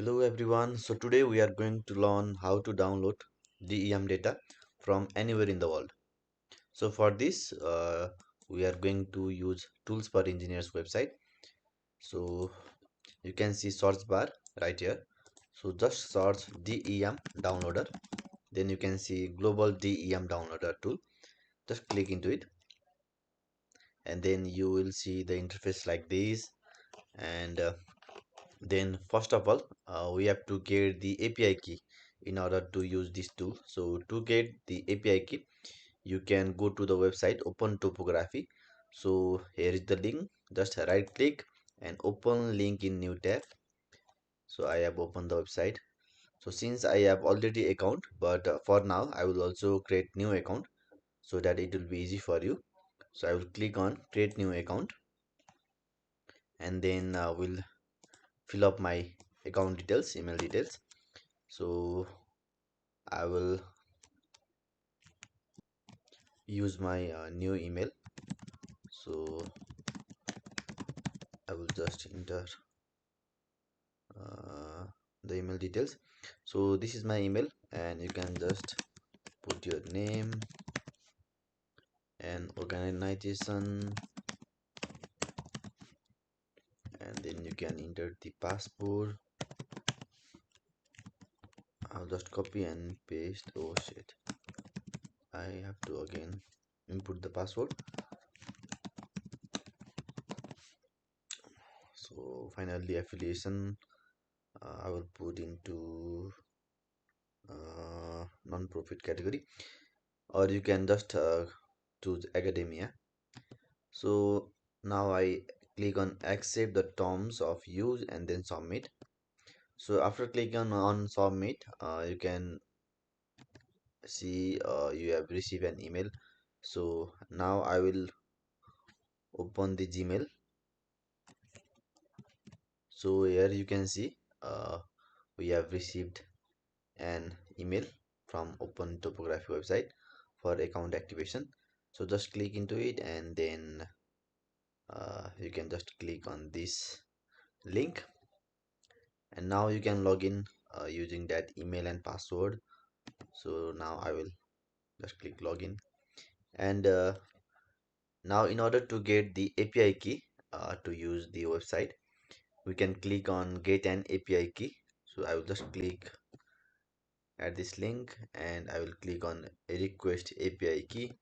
Hello everyone. So today we are going to learn how to download DEM data from anywhere in the world. So for this, we are going to use Tools for Engineers website. So you can see search bar right here. So just search DEM downloader. Then you can see global DEM downloader tool. Just click into it, and then you will see the interface like this. And then first of all, we have to get the API key in order to use this tool. So to get the API key, you can go to the website, open Topography. So here is the link. Just right click and open link in new tab. So I have opened the website. So since I have already account, but for now I will also create new account so that it will be easy for you. So I will click on create new account, and then we'll fill up my account details, email details. So I will use my new email. So I will just enter uh, the email details. So this is my email, and you can just put your name and organization, and then you can enter the passport. I'll just copy and paste. Oh shit, I have to again input the password. So finally affiliation, I will put into non-profit category, or you can just choose academia. So now I click on accept the terms of use and then submit. So after clicking on submit, you can see you have received an email. So now I will open the Gmail. So here you can see we have received an email from Open Topography website for account activation. So just click into it, and then you can just click on this link, and now you can log in using that email and password. So now I will just click login, and now in order to get the API key to use the website, we can click on get an API key. So I will just click at this link, and I will click on request API key,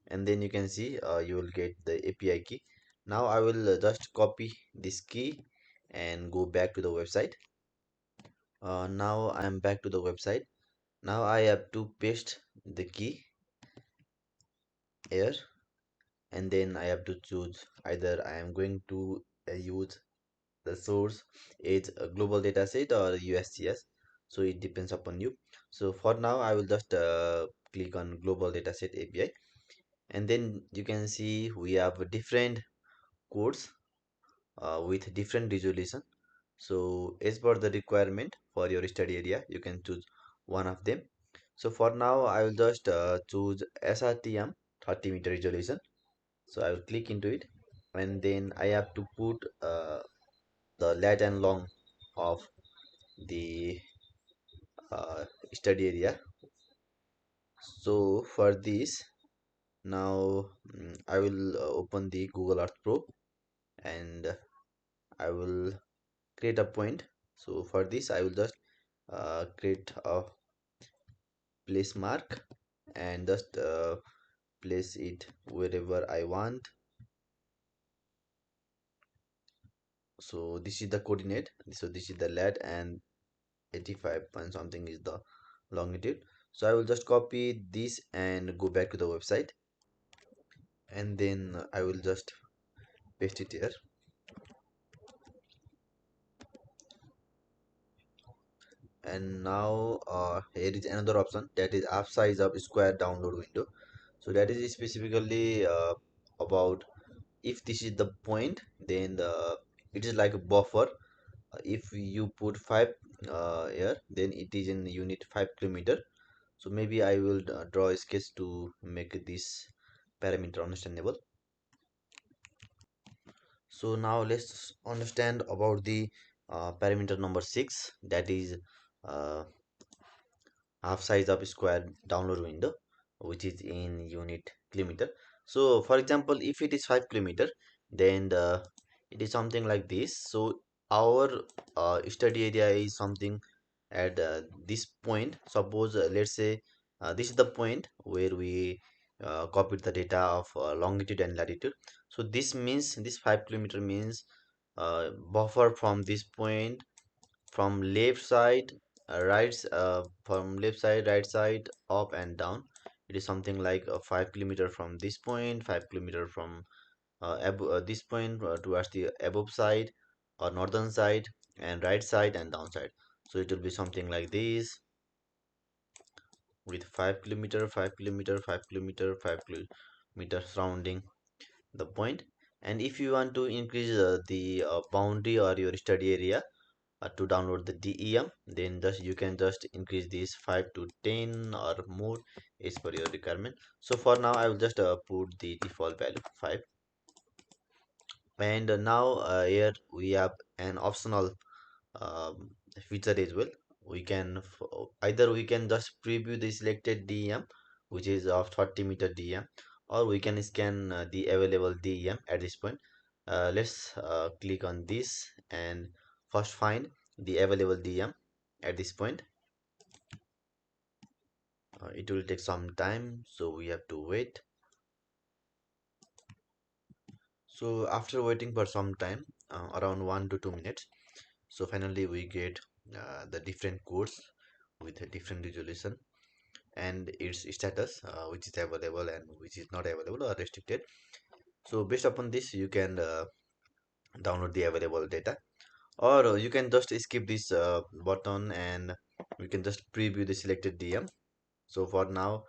and then you can see you will get the API key. Now I will just copy this key and go back to the website. Now I am back to the website. Now I have to paste the key here, and then I have to choose either I am going to use the source is a global data set or USGS. So it depends upon you. So for now I will just click on global dataset API, and then you can see we have different codes with different resolution. So as per the requirement for your study area, you can choose one of them. So for now I will just choose SRTM 30-meter resolution. So I will click into it, and then I have to put the lat and long of the study area. So for this, now I will open the Google Earth Pro, and I will create a point. So for this I will just create a place mark, and just place it wherever I want. So this is the coordinate, so this is the lat, and 85 point something is the longitude. So I will just copy this and go back to the website, and then I will just paste it here. And now here is another option, that is app size of square download window. So that is specifically about if this is the point, then it is like a buffer. If you put 5 here, then it is in unit 5 km. So maybe I will draw a sketch to make this parameter understandable. So now let's understand about the parameter number 6, that is uh, half size of square download window, which is in unit kilometer. So for example, if it is 5 kilometer, then it is something like this. So our study area is something at this point. Suppose let's say this is the point where we copied the data of longitude and latitude. So this means this 5 kilometer means buffer from this point, from left side from left side, right side, up and down. It is something like 5 kilometer from this point, 5 kilometer from this point towards the above side or northern side, and right side and downside. So it will be something like this, with 5 kilometer, 5 kilometer, 5 kilometer, 5 kilometer surrounding the point. And if you want to increase the boundary or your study area to download the DEM, then just you can just increase this 5 to 10 or more as per your requirement. So for now I will just put the default value 5. And now here we have an optional um, feature as well. We can either we can just preview the selected DEM, which is of 30-meter DEM, or we can scan the available DEM at this point. Let's click on this and first find the available DEM at this point. It will take some time, so we have to wait. So after waiting for some time, around 1 to 2 minutes, so finally we get the different codes with a different resolution and its status, which is available and which is not available or restricted. So based upon this, you can download the available data, or you can just skip this button and we can just preview the selected DM. So for now,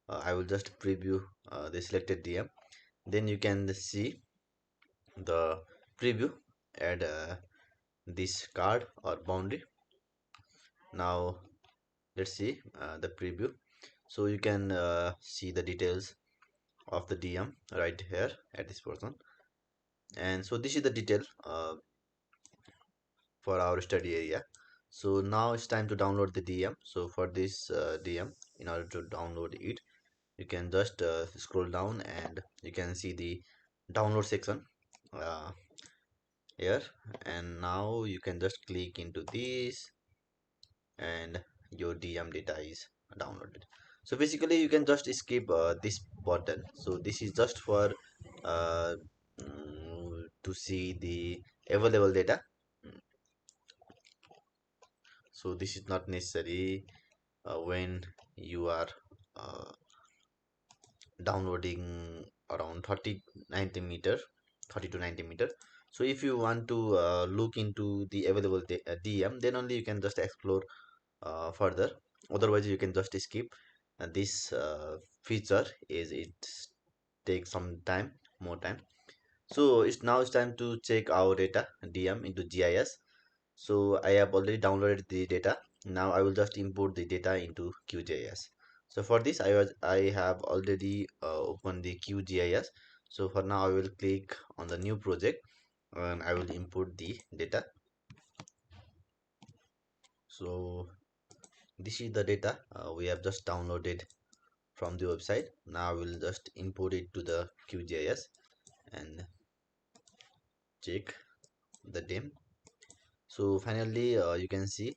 I will just preview the selected DM. Then you can see the preview at this card or boundary. Now let's see the preview. So you can see the details of the DM right here at this person. And so this is the detail for our study area. So now it's time to download the DM. So for this DM, in order to download it, you can just scroll down and you can see the download section uh, here. And now you can just click into this and your DM data is downloaded. So basically you can just skip this button. So this is just for uh, to see the available data. So this is not necessary when you are uh, downloading around 30 to 90 meter, 30 to 90 meter. So if you want to look into the available DM, then only you can just explore further. Otherwise you can just skip this feature, as it takes some time, more time. So it's time to check our data DM into GIS. So I have already downloaded the data. Now I will just import the data into QGIS. So for this I have already opened the QGIS. So for now I will click on the new project and I will import the data. So this is the data we have just downloaded from the website. Now I will just import it to the QGIS and check the DEM. So finally you can see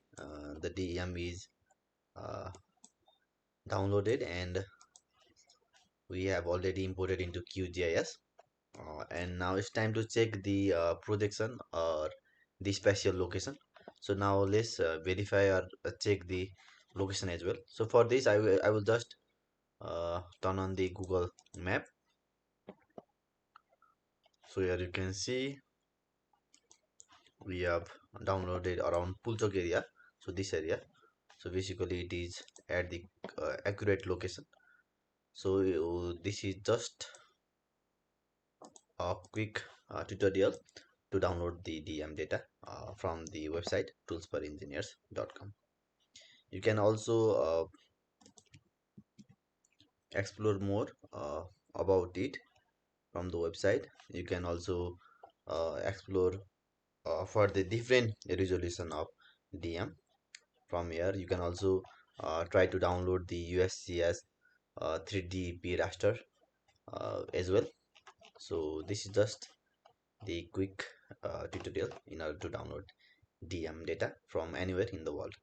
the DEM is uh, downloaded and we have already imported into QGIS. And now it's time to check the projection or the spatial location. So now let's verify or check the location as well. So for this I will just turn on the Google map. So here you can see we have downloaded around Pulchok area. So this area, so basically it is at the accurate location. So this is just a quick tutorial to download the DM data from the website toolsforengineers.com. You can also explore more about it from the website. You can also explore for the different resolution of DM. From here you can also try to download the USGS 3D raster as well. So this is just the quick tutorial in order to download DM data from anywhere in the world.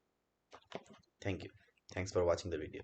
Thank you. Thanks for watching the video.